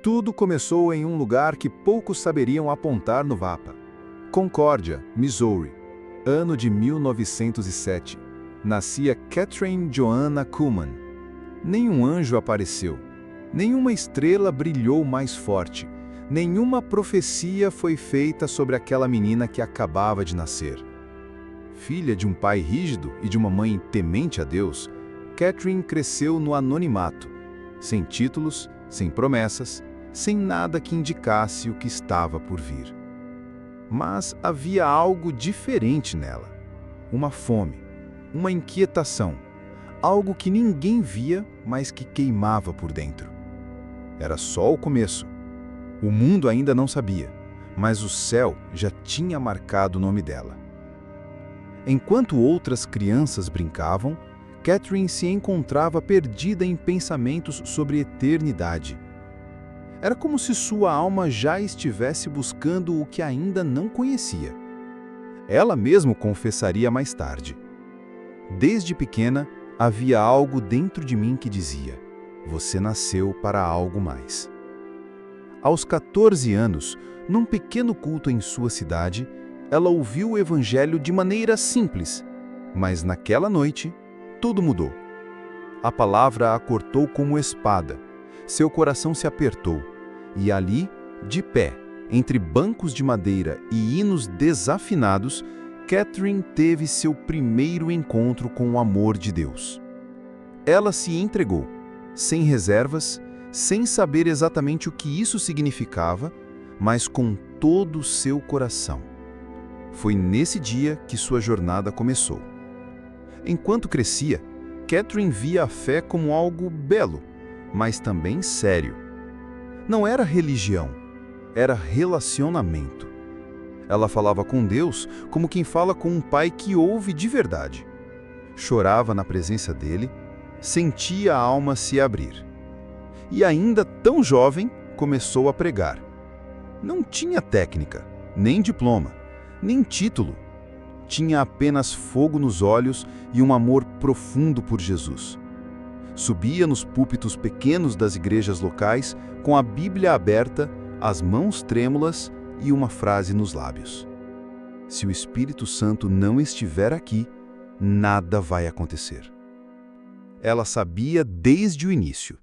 Tudo começou em um lugar que poucos saberiam apontar no mapa. Concórdia, Missouri, ano de 1907. Nascia Catherine Joanna Kuhlman. Nenhum anjo apareceu. Nenhuma estrela brilhou mais forte. Nenhuma profecia foi feita sobre aquela menina que acabava de nascer. Filha de um pai rígido e de uma mãe temente a Deus, Catherine cresceu no anonimato, sem títulos, sem promessas, sem nada que indicasse o que estava por vir. Mas havia algo diferente nela. Uma fome, uma inquietação, algo que ninguém via, mas que queimava por dentro. Era só o começo. O mundo ainda não sabia, mas o céu já tinha marcado o nome dela. Enquanto outras crianças brincavam, Catherine se encontrava perdida em pensamentos sobre eternidade. Era como se sua alma já estivesse buscando o que ainda não conhecia. Ela mesma confessaria mais tarde. Desde pequena, havia algo dentro de mim que dizia: você nasceu para algo mais. Aos 14 anos, num pequeno culto em sua cidade, ela ouviu o evangelho de maneira simples, mas naquela noite, tudo mudou. A palavra a cortou como espada. Seu coração se apertou, e ali, de pé, entre bancos de madeira e hinos desafinados, Catherine teve seu primeiro encontro com o amor de Deus. Ela se entregou, sem reservas, sem saber exatamente o que isso significava, mas com todo o seu coração. Foi nesse dia que sua jornada começou. Enquanto crescia, Catherine via a fé como algo belo, mas também sério. Não era religião, era relacionamento. Ela falava com Deus como quem fala com um pai que ouve de verdade. Chorava na presença dele, sentia a alma se abrir. E ainda tão jovem, começou a pregar. Não tinha técnica, nem diploma, nem título. Tinha apenas fogo nos olhos e um amor profundo por Jesus. Subia nos púlpitos pequenos das igrejas locais com a Bíblia aberta, as mãos trêmulas e uma frase nos lábios: se o Espírito Santo não estiver aqui, nada vai acontecer. Ela sabia desde o início: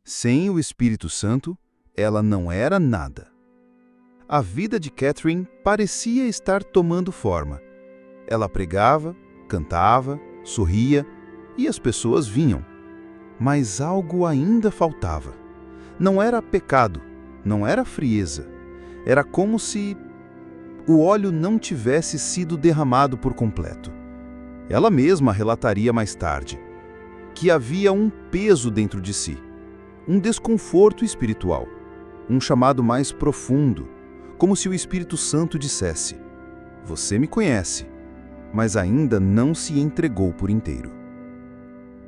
sem o Espírito Santo, ela não era nada. A vida de Catherine parecia estar tomando forma. Ela pregava, cantava, sorria, e as pessoas vinham. Mas algo ainda faltava. Não era pecado, não era frieza. Era como se o óleo não tivesse sido derramado por completo. Ela mesma relataria mais tarde que havia um peso dentro de si, um desconforto espiritual, um chamado mais profundo, como se o Espírito Santo dissesse: você me conhece, mas ainda não se entregou por inteiro.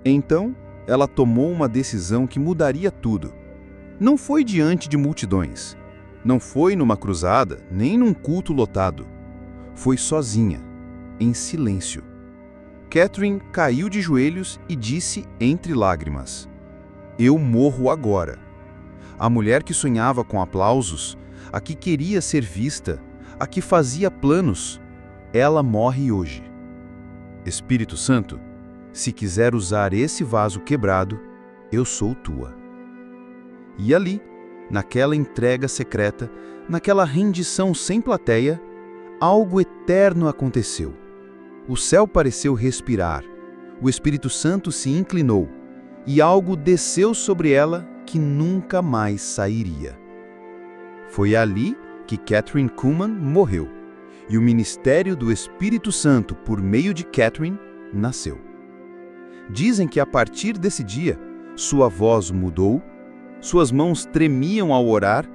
Então, ela tomou uma decisão que mudaria tudo. Não foi diante de multidões. Não foi numa cruzada, nem num culto lotado. Foi sozinha, em silêncio. Catherine caiu de joelhos e disse entre lágrimas: eu morro agora. A mulher que sonhava com aplausos, a que queria ser vista, a que fazia planos, ela morre hoje. Espírito Santo, se quiser usar esse vaso quebrado, eu sou tua. E ali, naquela entrega secreta, naquela rendição sem plateia, algo eterno aconteceu. O céu pareceu respirar, o Espírito Santo se inclinou, e algo desceu sobre ela que nunca mais sairia. Foi ali que Catherine Kuhlman morreu, e o ministério do Espírito Santo, por meio de Catherine, nasceu. Dizem que a partir desse dia, sua voz mudou, suas mãos tremiam ao orar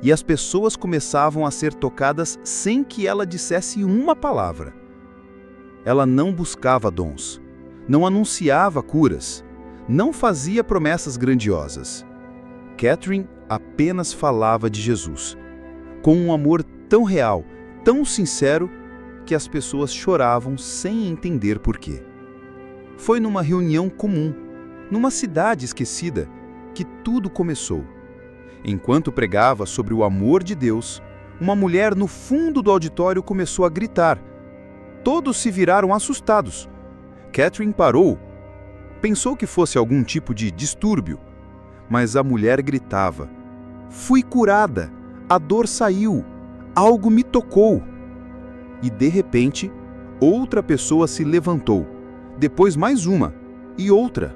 e as pessoas começavam a ser tocadas sem que ela dissesse uma palavra. Ela não buscava dons, não anunciava curas, não fazia promessas grandiosas. Catherine apenas falava de Jesus, com um amor tão real, tão sincero, que as pessoas choravam sem entender por quê. Foi numa reunião comum, numa cidade esquecida, que tudo começou. Enquanto pregava sobre o amor de Deus, uma mulher no fundo do auditório começou a gritar. Todos se viraram assustados. Catherine parou. Pensou que fosse algum tipo de distúrbio, mas a mulher gritava: "Fui curada! A dor saiu! Algo me tocou!" E de repente, outra pessoa se levantou. Depois mais uma e outra.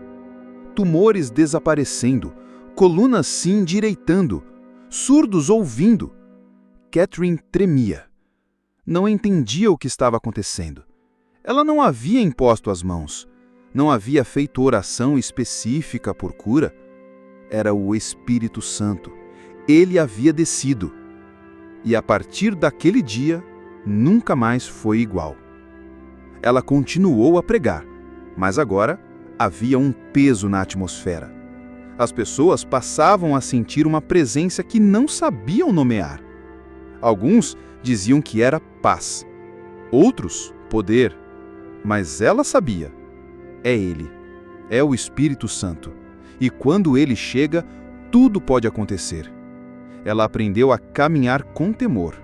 Tumores desaparecendo, colunas se endireitando, surdos ouvindo. Catherine tremia. Não entendia o que estava acontecendo. Ela não havia imposto as mãos. Não havia feito oração específica por cura. Era o Espírito Santo. Ele havia descido. E a partir daquele dia, nunca mais foi igual. Ela continuou a pregar, mas agora havia um peso na atmosfera. As pessoas passavam a sentir uma presença que não sabiam nomear. Alguns diziam que era paz, outros poder, mas ela sabia. É Ele, é o Espírito Santo, e quando Ele chega, tudo pode acontecer. Ela aprendeu a caminhar com temor.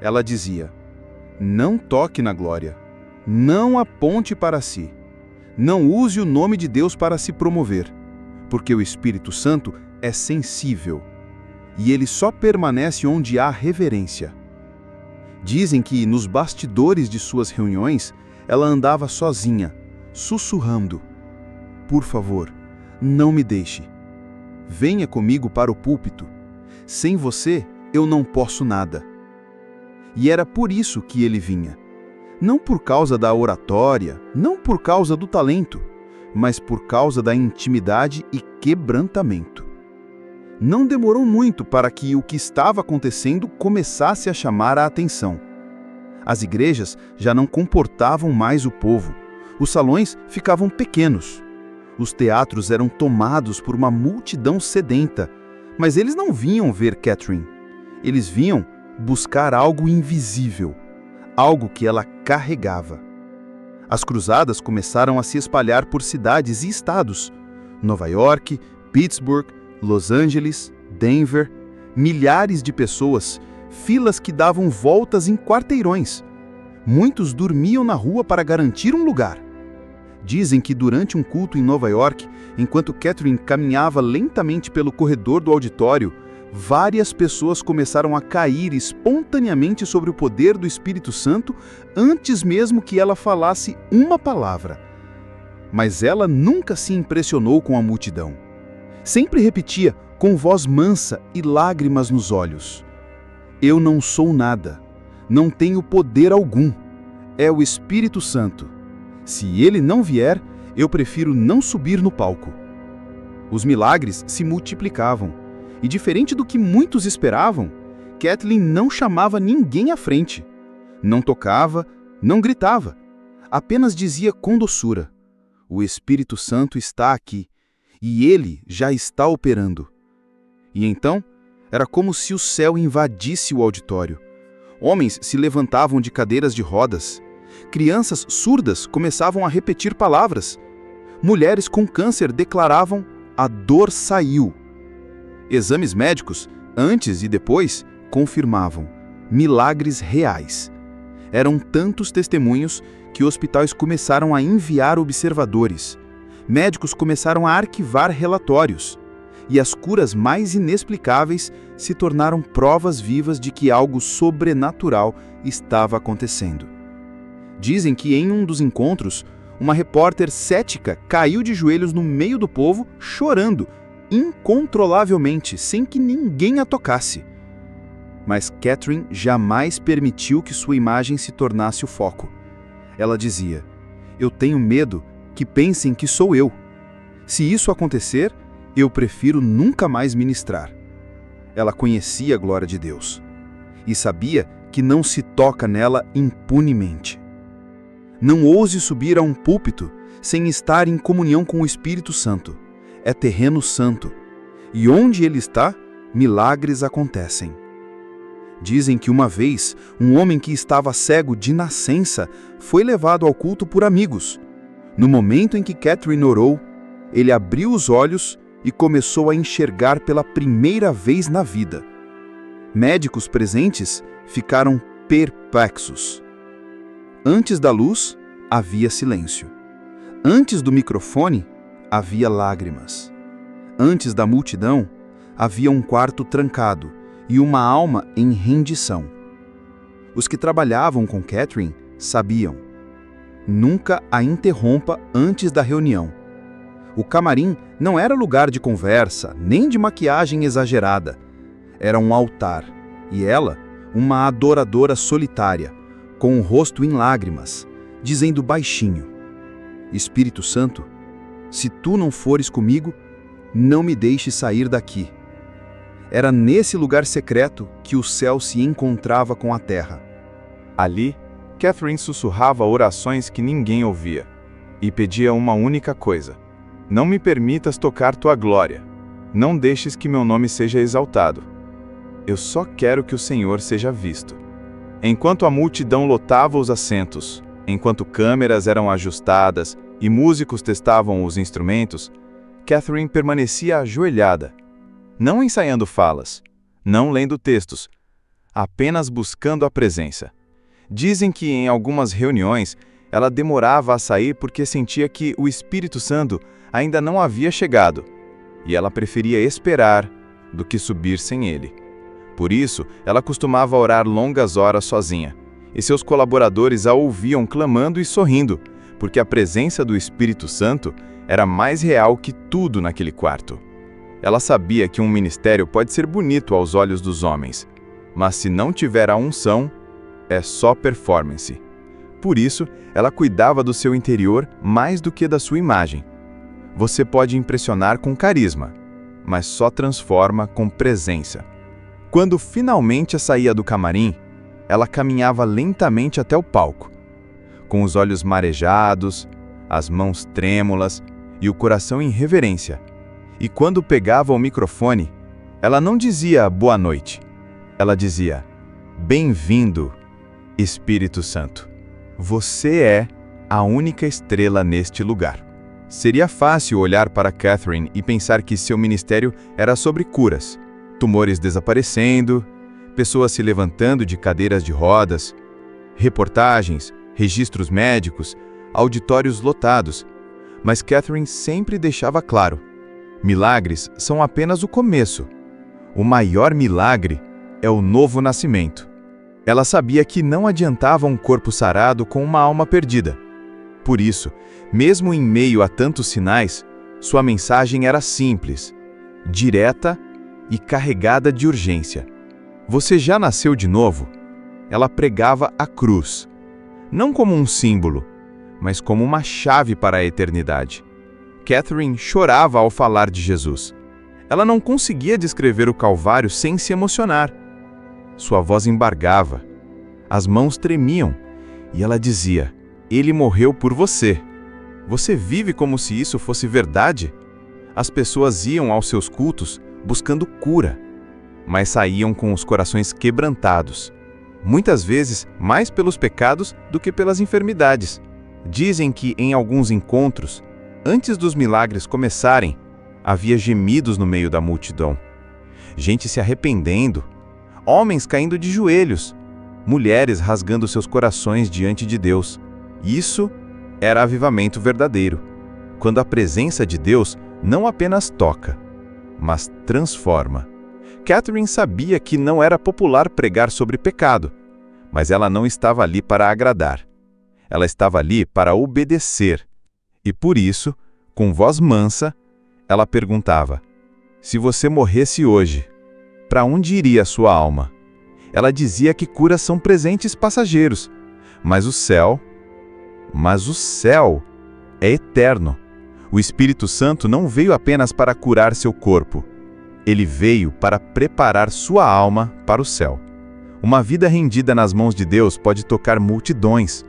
Ela dizia: "Não toque na glória, não aponte para si, não use o nome de Deus para se promover, porque o Espírito Santo é sensível, e ele só permanece onde há reverência." Dizem que nos bastidores de suas reuniões, ela andava sozinha, sussurrando: "Por favor, não me deixe. Venha comigo para o púlpito. Sem você, eu não posso nada." E era por isso que ele vinha. Não por causa da oratória, não por causa do talento, mas por causa da intimidade e quebrantamento. Não demorou muito para que o que estava acontecendo começasse a chamar a atenção. As igrejas já não comportavam mais o povo. Os salões ficavam pequenos. Os teatros eram tomados por uma multidão sedenta. Mas eles não vinham ver Catherine. Eles vinham buscar algo invisível, algo que ela carregava. As cruzadas começaram a se espalhar por cidades e estados. Nova York, Pittsburgh, Los Angeles, Denver. Milhares de pessoas, filas que davam voltas em quarteirões. Muitos dormiam na rua para garantir um lugar. Dizem que durante um culto em Nova York, enquanto Catherine caminhava lentamente pelo corredor do auditório, várias pessoas começaram a cair espontaneamente sobre o poder do Espírito Santo antes mesmo que ela falasse uma palavra. Mas ela nunca se impressionou com a multidão. Sempre repetia, com voz mansa e lágrimas nos olhos: "Eu não sou nada, não tenho poder algum. É o Espírito Santo. Se ele não vier, eu prefiro não subir no palco." Os milagres se multiplicavam, e diferente do que muitos esperavam, Kathleen não chamava ninguém à frente. Não tocava, não gritava. Apenas dizia com doçura: "O Espírito Santo está aqui, e ele já está operando." E então, era como se o céu invadisse o auditório. Homens se levantavam de cadeiras de rodas. Crianças surdas começavam a repetir palavras. Mulheres com câncer declaravam: "A dor saiu." Exames médicos, antes e depois, confirmavam milagres reais. Eram tantos testemunhos que hospitais começaram a enviar observadores. Médicos começaram a arquivar relatórios. E as curas mais inexplicáveis se tornaram provas vivas de que algo sobrenatural estava acontecendo. Dizem que em um dos encontros, uma repórter cética caiu de joelhos no meio do povo, chorando, incontrolavelmente, sem que ninguém a tocasse. Mas Catherine jamais permitiu que sua imagem se tornasse o foco. Ela dizia: "Eu tenho medo que pensem que sou eu. Se isso acontecer, eu prefiro nunca mais ministrar." Ela conhecia a glória de Deus e sabia que não se toca nela impunemente. Não ouse subir a um púlpito sem estar em comunhão com o Espírito Santo. É terreno santo, e onde ele está, milagres acontecem. Dizem que uma vez, um homem que estava cego de nascença foi levado ao culto por amigos. No momento em que Catherine orou, ele abriu os olhos e começou a enxergar pela primeira vez na vida. Médicos presentes ficaram perplexos. Antes da luz, havia silêncio. Antes do microfone, havia lágrimas. Antes da multidão, havia um quarto trancado e uma alma em rendição. Os que trabalhavam com Catherine sabiam. Nunca a interrompa antes da reunião. O camarim não era lugar de conversa, nem de maquiagem exagerada. Era um altar, e ela, uma adoradora solitária, com o rosto em lágrimas, dizendo baixinho: Espírito Santo, se tu não fores comigo, não me deixes sair daqui. Era nesse lugar secreto que o céu se encontrava com a terra. Ali, Catherine sussurrava orações que ninguém ouvia, e pedia uma única coisa: não me permitas tocar tua glória. Não deixes que meu nome seja exaltado. Eu só quero que o Senhor seja visto. Enquanto a multidão lotava os assentos, enquanto câmeras eram ajustadas e músicos testavam os instrumentos, Catherine permanecia ajoelhada, não ensaiando falas, não lendo textos, apenas buscando a presença. Dizem que em algumas reuniões ela demorava a sair porque sentia que o Espírito Santo ainda não havia chegado, e ela preferia esperar do que subir sem ele. Por isso, ela costumava orar longas horas sozinha, e seus colaboradores a ouviam clamando e sorrindo, porque a presença do Espírito Santo era mais real que tudo naquele quarto. Ela sabia que um ministério pode ser bonito aos olhos dos homens, mas se não tiver a unção, é só performance. Por isso, ela cuidava do seu interior mais do que da sua imagem. Você pode impressionar com carisma, mas só transforma com presença. Quando finalmente saía do camarim, ela caminhava lentamente até o palco, com os olhos marejados, as mãos trêmulas e o coração em reverência. E quando pegava o microfone, ela não dizia boa noite. Ela dizia: bem-vindo, Espírito Santo. Você é a única estrela neste lugar. Seria fácil olhar para Catherine e pensar que seu ministério era sobre curas, tumores desaparecendo, pessoas se levantando de cadeiras de rodas, reportagens, registros médicos, auditórios lotados. Mas Catherine sempre deixava claro: milagres são apenas o começo. O maior milagre é o novo nascimento. Ela sabia que não adiantava um corpo sarado com uma alma perdida. Por isso, mesmo em meio a tantos sinais, sua mensagem era simples, direta e carregada de urgência. Você já nasceu de novo? Ela pregava a cruz, não como um símbolo, mas como uma chave para a eternidade. Catherine chorava ao falar de Jesus. Ela não conseguia descrever o Calvário sem se emocionar. Sua voz embargava, as mãos tremiam, e ela dizia: Ele morreu por você. Você vive como se isso fosse verdade? As pessoas iam aos seus cultos buscando cura, mas saíam com os corações quebrantados, muitas vezes mais pelos pecados do que pelas enfermidades. Dizem que em alguns encontros, antes dos milagres começarem, havia gemidos no meio da multidão. Gente se arrependendo, homens caindo de joelhos, mulheres rasgando seus corações diante de Deus. Isso era avivamento verdadeiro, quando a presença de Deus não apenas toca, mas transforma. Catherine sabia que não era popular pregar sobre pecado, mas ela não estava ali para agradar. Ela estava ali para obedecer. E por isso, com voz mansa, ela perguntava: se você morresse hoje, para onde iria a sua alma? Ela dizia que curas são presentes passageiros, mas o céu é eterno. O Espírito Santo não veio apenas para curar seu corpo. Ele veio para preparar sua alma para o céu. Uma vida rendida nas mãos de Deus pode tocar multidões,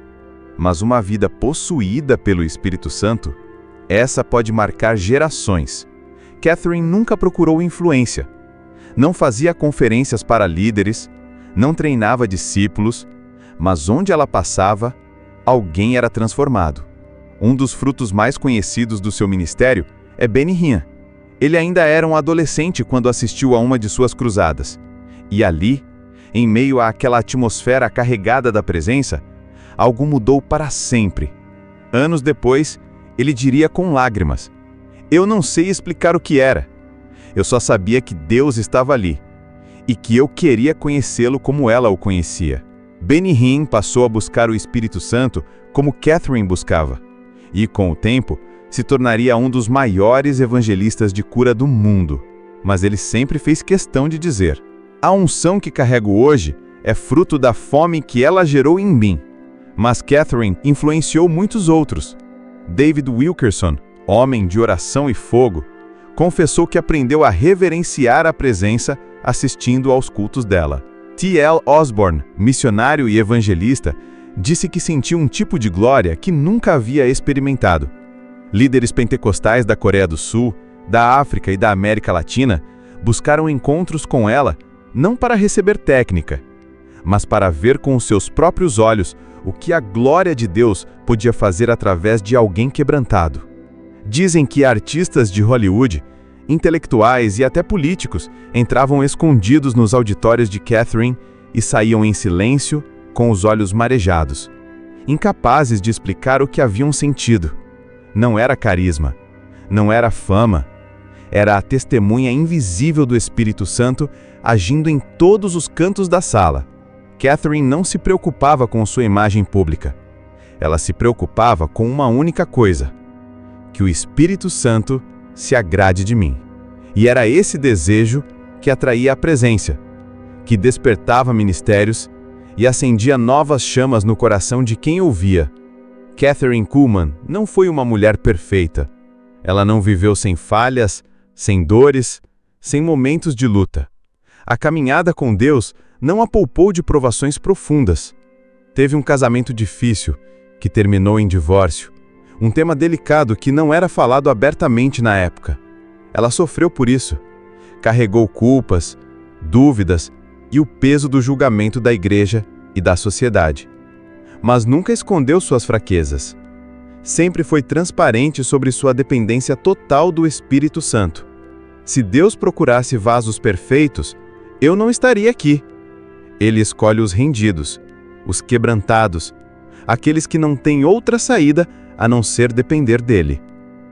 mas uma vida possuída pelo Espírito Santo, essa pode marcar gerações. Catherine nunca procurou influência. Não fazia conferências para líderes, não treinava discípulos, mas onde ela passava, alguém era transformado. Um dos frutos mais conhecidos do seu ministério é Benny Hinn. Ele ainda era um adolescente quando assistiu a uma de suas cruzadas. E ali, em meio àquela atmosfera carregada da presença, algo mudou para sempre. Anos depois, ele diria com lágrimas: "Eu não sei explicar o que era. Eu só sabia que Deus estava ali e que eu queria conhecê-lo como ela o conhecia." Benny Hinn passou a buscar o Espírito Santo como Catherine buscava, e com o tempo se tornaria um dos maiores evangelistas de cura do mundo. Mas ele sempre fez questão de dizer: "A unção que carrego hoje é fruto da fome que ela gerou em mim." Mas Catherine influenciou muitos outros. David Wilkerson, homem de oração e fogo, confessou que aprendeu a reverenciar a presença assistindo aos cultos dela. T.L. Osborne, missionário e evangelista, disse que sentiu um tipo de glória que nunca havia experimentado. Líderes pentecostais da Coreia do Sul, da África e da América Latina buscaram encontros com ela não para receber técnica, mas para ver com os seus próprios olhos o que a glória de Deus podia fazer através de alguém quebrantado. Dizem que artistas de Hollywood, intelectuais e até políticos entravam escondidos nos auditórios de Catherine e saíam em silêncio, com os olhos marejados, incapazes de explicar o que haviam sentido. Não era carisma, não era fama, era a testemunha invisível do Espírito Santo agindo em todos os cantos da sala. Catherine não se preocupava com sua imagem pública. Ela se preocupava com uma única coisa: que o Espírito Santo se agrade de mim. E era esse desejo que atraía a presença, que despertava ministérios e acendia novas chamas no coração de quem ouvia. Kathryn Kuhlman não foi uma mulher perfeita. Ela não viveu sem falhas, sem dores, sem momentos de luta. A caminhada com Deus não a poupou de provações profundas. Teve um casamento difícil, que terminou em divórcio. Um tema delicado que não era falado abertamente na época. Ela sofreu por isso. Carregou culpas, dúvidas e o peso do julgamento da igreja e da sociedade. Mas nunca escondeu suas fraquezas. Sempre foi transparente sobre sua dependência total do Espírito Santo. Se Deus procurasse vasos perfeitos, eu não estaria aqui. Ele escolhe os rendidos, os quebrantados, aqueles que não têm outra saída a não ser depender dele.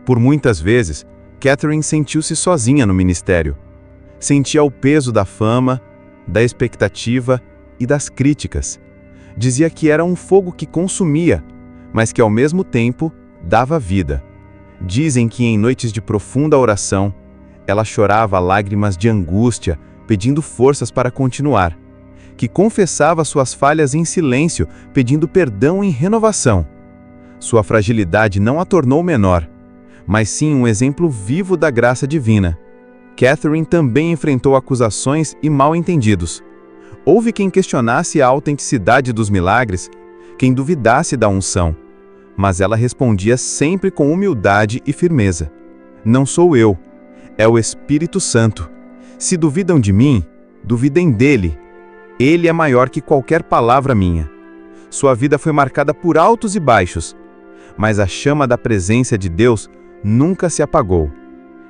Por muitas vezes, Catherine sentiu-se sozinha no ministério. Sentia o peso da fama, da expectativa e das críticas. Dizia que era um fogo que consumia, mas que ao mesmo tempo dava vida. Dizem que em noites de profunda oração, ela chorava lágrimas de angústia, pedindo forças para continuar. Que confessava suas falhas em silêncio, pedindo perdão em renovação. Sua fragilidade não a tornou menor, mas sim um exemplo vivo da graça divina. Catherine também enfrentou acusações e mal-entendidos. Houve quem questionasse a autenticidade dos milagres, quem duvidasse da unção, mas ela respondia sempre com humildade e firmeza: "Não sou eu, é o Espírito Santo. Se duvidam de mim, duvidem dele. Ele é maior que qualquer palavra minha." Sua vida foi marcada por altos e baixos, mas a chama da presença de Deus nunca se apagou.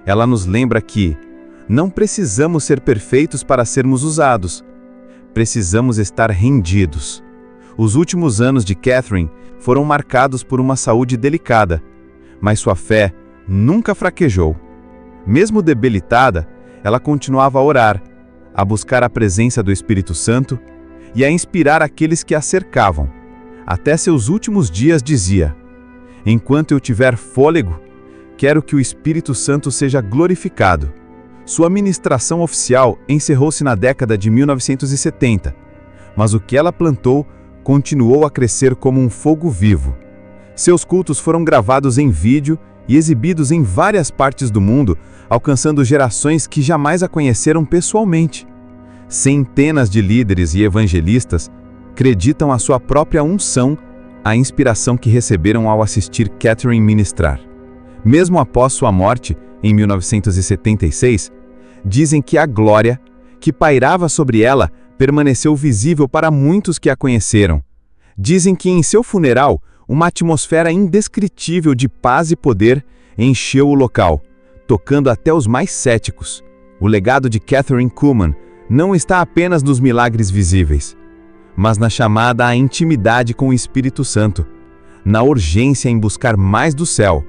Ela nos lembra que não precisamos ser perfeitos para sermos usados. Precisamos estar rendidos. Os últimos anos de Catherine foram marcados por uma saúde delicada, mas sua fé nunca fraquejou. Mesmo debilitada, ela continuava a orar, a buscar a presença do Espírito Santo e a inspirar aqueles que a cercavam. Até seus últimos dias dizia: "Enquanto eu tiver fôlego, quero que o Espírito Santo seja glorificado." Sua ministração oficial encerrou-se na década de 1970, mas o que ela plantou continuou a crescer como um fogo vivo. Seus cultos foram gravados em vídeo e exibidos em várias partes do mundo, alcançando gerações que jamais a conheceram pessoalmente. Centenas de líderes e evangelistas acreditam a sua própria unção, a inspiração que receberam ao assistir Catherine ministrar. Mesmo após sua morte, em 1976, dizem que a glória que pairava sobre ela permaneceu visível para muitos que a conheceram. Dizem que em seu funeral, uma atmosfera indescritível de paz e poder encheu o local, tocando até os mais céticos. O legado de Kathryn Kuhlman não está apenas nos milagres visíveis, mas na chamada à intimidade com o Espírito Santo, na urgência em buscar mais do céu,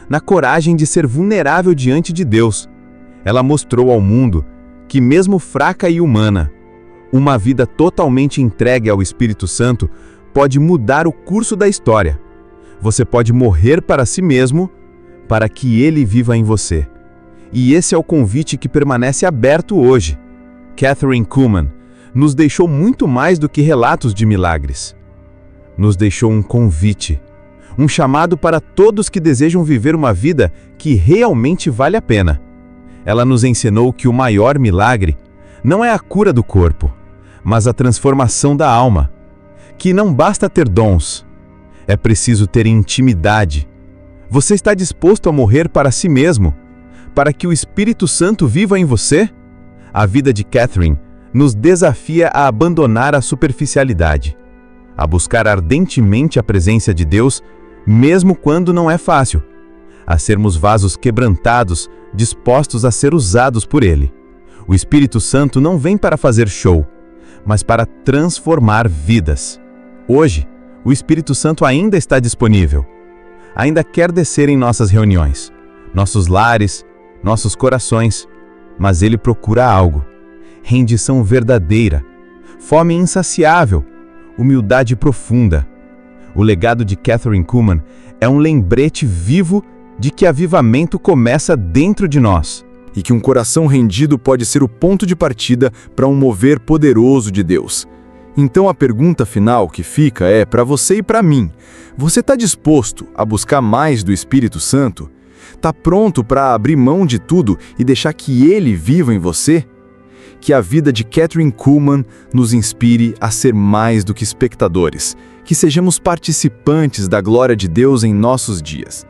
na coragem de ser vulnerável diante de Deus. Ela mostrou ao mundo que, mesmo fraca e humana, uma vida totalmente entregue ao Espírito Santo pode mudar o curso da história. Você pode morrer para si mesmo, para que Ele viva em você. E esse é o convite que permanece aberto hoje. Kathryn Kuhlman nos deixou muito mais do que relatos de milagres. Nos deixou um convite, um chamado para todos que desejam viver uma vida que realmente vale a pena. Ela nos ensinou que o maior milagre não é a cura do corpo, mas a transformação da alma. Que não basta ter dons, é preciso ter intimidade. Você está disposto a morrer para si mesmo, para que o Espírito Santo viva em você? A vida de Kathryn nos desafia a abandonar a superficialidade, a buscar ardentemente a presença de Deus, mesmo quando não é fácil, a sermos vasos quebrantados, dispostos a ser usados por Ele. O Espírito Santo não vem para fazer show, mas para transformar vidas. Hoje, o Espírito Santo ainda está disponível. Ainda quer descer em nossas reuniões, nossos lares, nossos corações, mas Ele procura algo: rendição verdadeira, fome insaciável, humildade profunda. O legado de Kathryn Kuhlman é um lembrete vivo de que avivamento começa dentro de nós. E que um coração rendido pode ser o ponto de partida para um mover poderoso de Deus. Então a pergunta final que fica é para você e para mim: você está disposto a buscar mais do Espírito Santo? Está pronto para abrir mão de tudo e deixar que Ele viva em você? Que a vida de Kathryn Kuhlman nos inspire a ser mais do que espectadores, que sejamos participantes da glória de Deus em nossos dias.